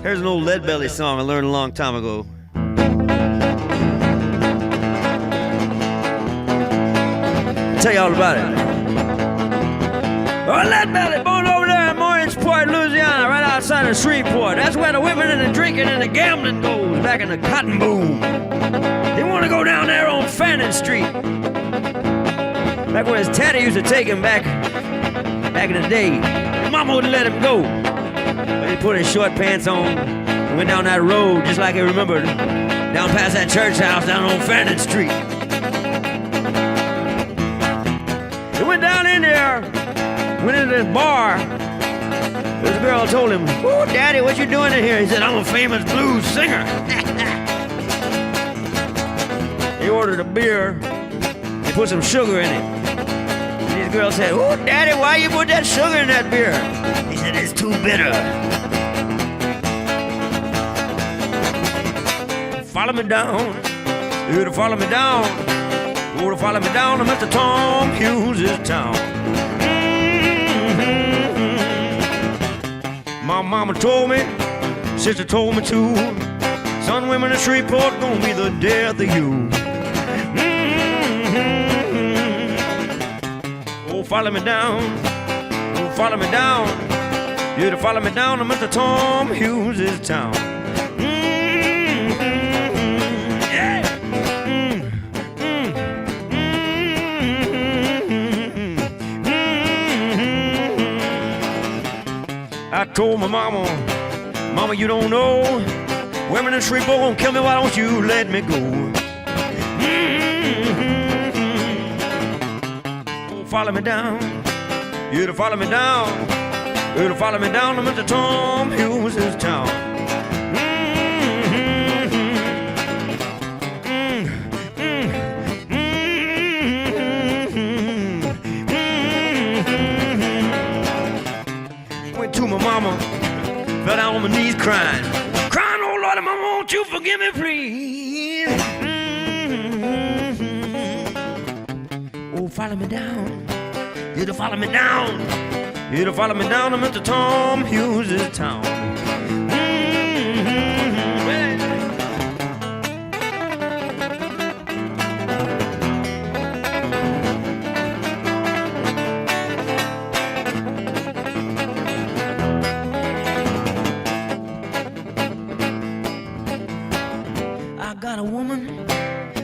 Here's an old Lead Belly song I learned a long time ago. I'll tell you all about it. Oh, Lead Belly, born over there in Morgansport, Louisiana, right outside of Shreveport. That's where the women and the drinking and the gambling goes, back in the cotton boom. They want to go down there on Fannin Street. Back where his daddy used to take him back in the day. His mama wouldn't let him go. But he put his short pants on and went down that road just like he remembered, down past that church house down on Fannin Street. He went down in there, went into this bar. This girl told him, "Oh, Daddy, what you doing in here?" He said, "I'm a famous blues singer." He ordered a beer. He put some sugar in it. And his girl said, "Oh, Daddy, why you put that sugar in that beer?" He said, "It's too bitter." Follow me down. You to follow me down. Oh, to follow me down to Mr. Tom Hughes' town. My mama told me, sister told me too. Son, women in Shreveport gonna be the death of you. Oh, follow me down. Oh, follow me down. You to follow me down to Mr. Tom Hughes' town. I told my mama, "Mama, you don't know. Women in Shreveport gonna kill me, why don't you let me go?" Oh, follow me down. You to follow me down. You to follow me down to Mr. Tom Hughes' town. My mama fell down on my knees crying, "Oh Lord, Mama, won't you forgive me, please?" Oh, follow me down. You to follow me down. You to follow me down to Mr. Tom Hughes' town. Got a woman,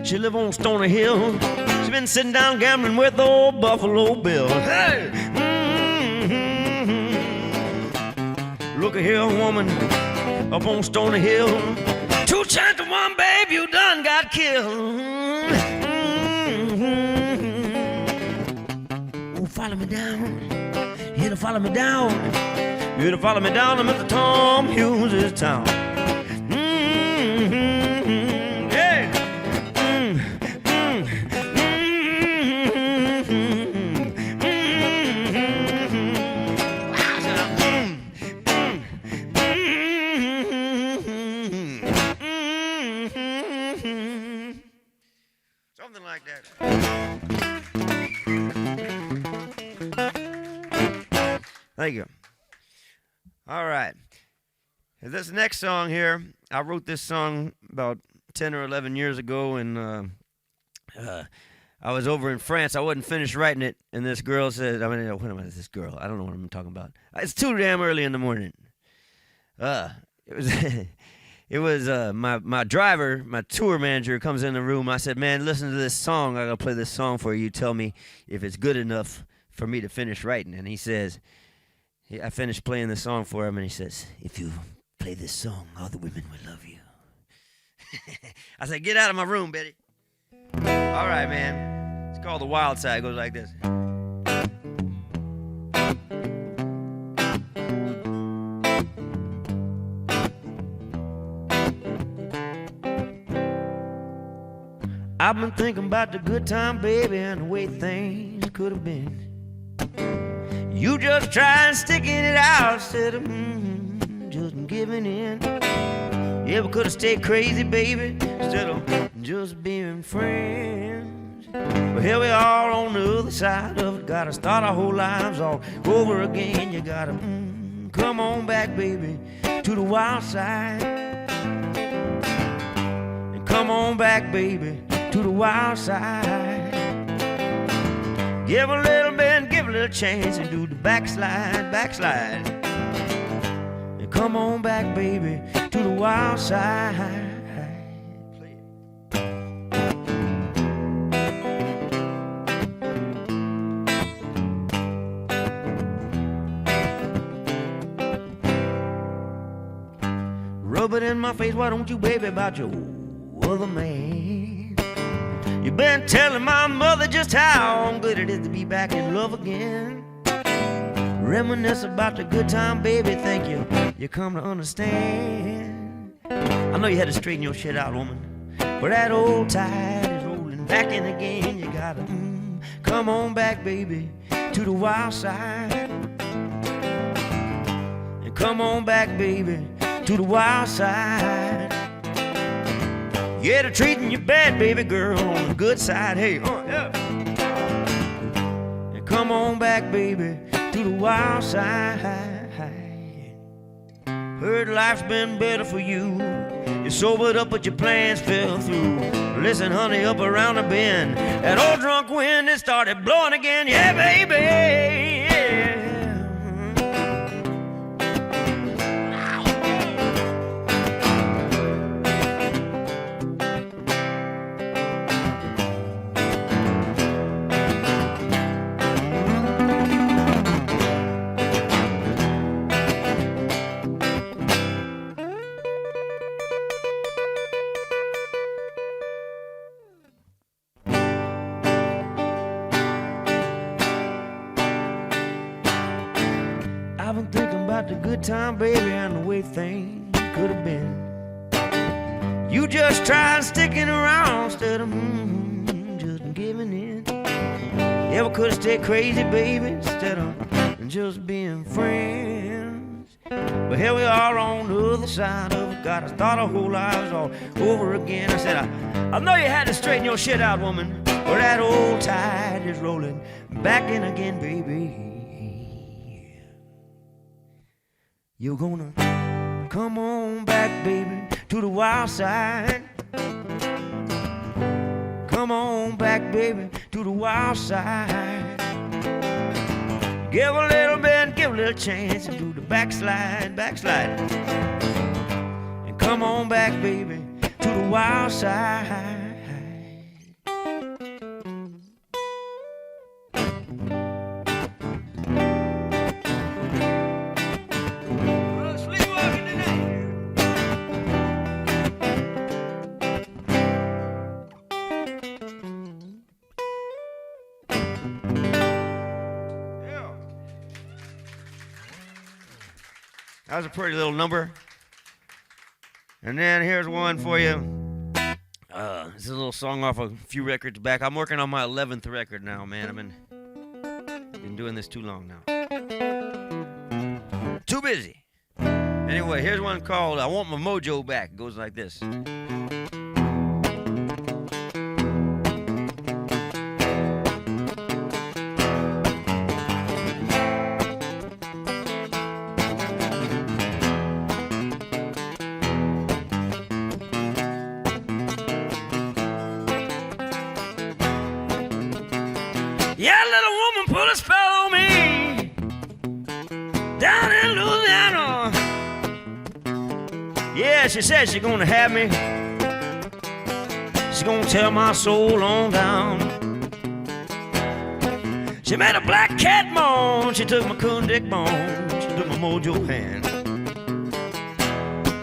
she live on Stony Hill. She been sitting down gambling with old Buffalo Bill. Hey! Look at here, woman, up on Stony Hill. 2 chances to 1, babe, you done got killed. Oh, follow me down. Here to follow me down. Here to follow me down to Mr. Tom Hughes' town. Something like that. Thank you. All right. This next song here, I wrote this song about 10 or 11 years ago, and I was over in France. I wasn't finished writing it, and this girl said, this girl? I don't know what I'm talking about. It's too damn early in the morning. It was my driver, my tour manager comes in the room. I said, "Man, listen to this song. I'm going to play this song for you. Tell me if it's good enough for me to finish writing." And he says, I finished playing the song for him, and he says, "If you play this song, all the women will love you." I said, "Get out of my room, Betty." All right, man. It's called The Wild Side. It goes like this. I've been thinking about the good time, baby, and the way things could have been. You just trying sticking it out instead of just giving in. Yeah, we could have stayed crazy, baby, instead of just being friends. But here we are on the other side of it. Gotta start our whole lives all over again. You gotta come on back, baby. to the wild side. And come on back, baby, to the wild side. Give a little bit, give a little chance, and do the backslide, backslide. And come on back, baby, to the wild side. Rub it in my face, why don't you, baby, about your other man? You've been telling my mother just how good it is to be back in love again. Reminisce about the good time, baby, think you come to understand. I know you had to straighten your shit out, woman, but that old tide is rolling back in again. You gotta come on back, baby, to the wild side. And come on back, baby, to the wild side. Yeah, they're treating you bad, baby girl, on the good side. Hey, yeah. And come on back, baby, to the wild side. Heard life's been better for you. You sobered up, but your plans fell through. Listen, honey, up around the bend, that old drunk wind, it started blowing again. Yeah, baby, yeah. I've been thinking about the good time, baby, and the way things could have been. You just tried sticking around instead of just giving in. You ever could have stayed crazy, baby, instead of just being friends. But here we are on the other side of it. God, I thought our whole lives all over again. I said, I know you had to straighten your shit out, woman, but that old tide is rolling back in again, baby. You're gonna come on back, baby, to the wild side. Come on back, baby, to the wild side. Give a little bit, give a little chance, and do the backslide, backslide. And come on back, baby, to the wild side. That was a pretty little number. And then here's one for you. It's a little song off a few records back. I'm working on my 11th record now, man. I've been doing this too long now. Too busy. Anyway, here's one called I Want My Mojo Back. It goes like this. Yeah, little woman put a spell on me down in Louisiana. Yeah, she said she's gonna have me. She's gonna tear my soul on down. She made a black cat moan. She took my coon dick bone. She took my mojo hand.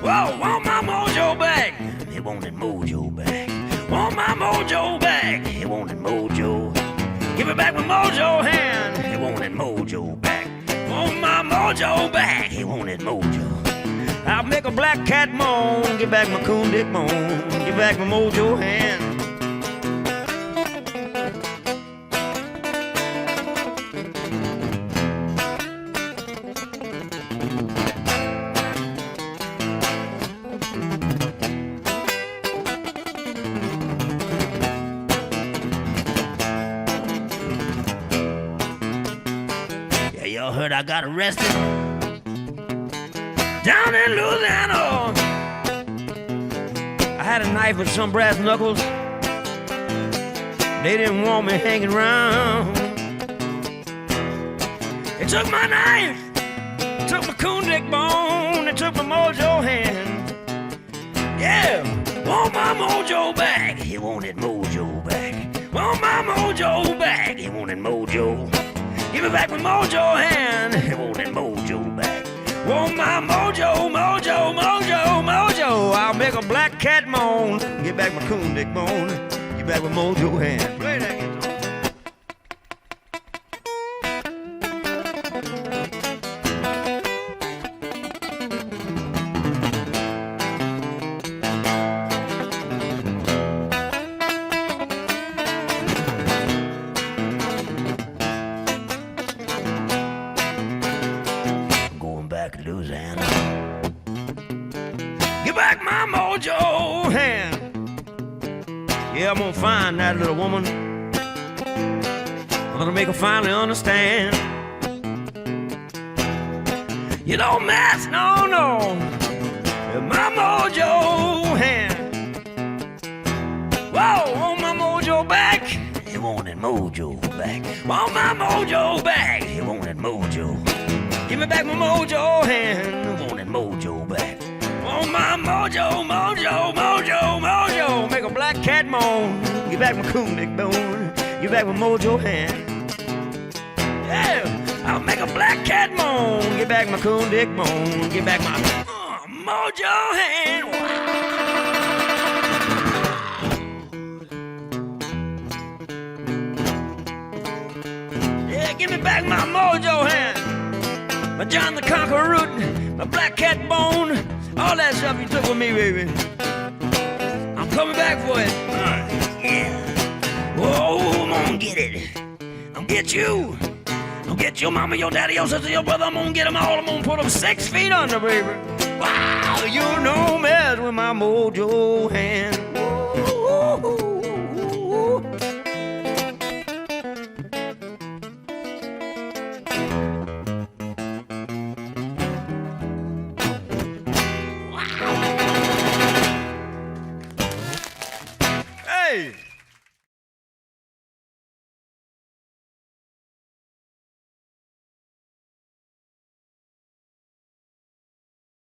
Whoa, want my mojo back. He wanted mojo back. Want my mojo back. He wanted mojo. Give it back my mojo hand. He wanted mojo back. Want my mojo back. He wanted mojo. I'll make a black cat moan. Give back my coon dick moan. Give back my mojo hand. Y'all heard I got arrested down in Louisiana. I had a knife with some brass knuckles. They didn't want me hanging around. They took my knife, took my coon dick bone, they took my mojo hand. Yeah, want my mojo back. He wanted mojo back. Want my mojo back. He wanted mojo. Give me back my mojo hand. He wanted mojo back. Want my mojo, mojo, mojo, mojo. I'll make a black cat moan. Get back my coon dick bone. Get back my mojo hand. Play that guitar. Louisiana. Get back my mojo hand. Yeah, I'm gonna find that little woman. I'm gonna make her finally understand. You don't mess, no, no, with my mojo hand. Whoa, want my mojo back? You wanted mojo back. Want my mojo back? You wanted mojo. Give me back my mojo hand. I wanted mojo back. Want my mojo, mojo, mojo, mojo. Make a black cat moan. Give back my coon dick bone. Give back my mojo hand. Yeah, I'll make a black cat moan. Give back my coon dick bone. Give back my mojo hand. Yeah, give me back my mojo hand. My John the Conqueror root, my black cat bone, all that stuff you took with me, baby. I'm coming back for it. Yeah. Whoa, I'm gonna get it. I'm gonna get you. I'm gonna get your mama, your daddy, your sister, your brother. I'm gonna get them all. I'm gonna put them 6 feet under, baby. Wow, you know mess with my mojo hand. Woo-hoo-hoo-hoo. Hey!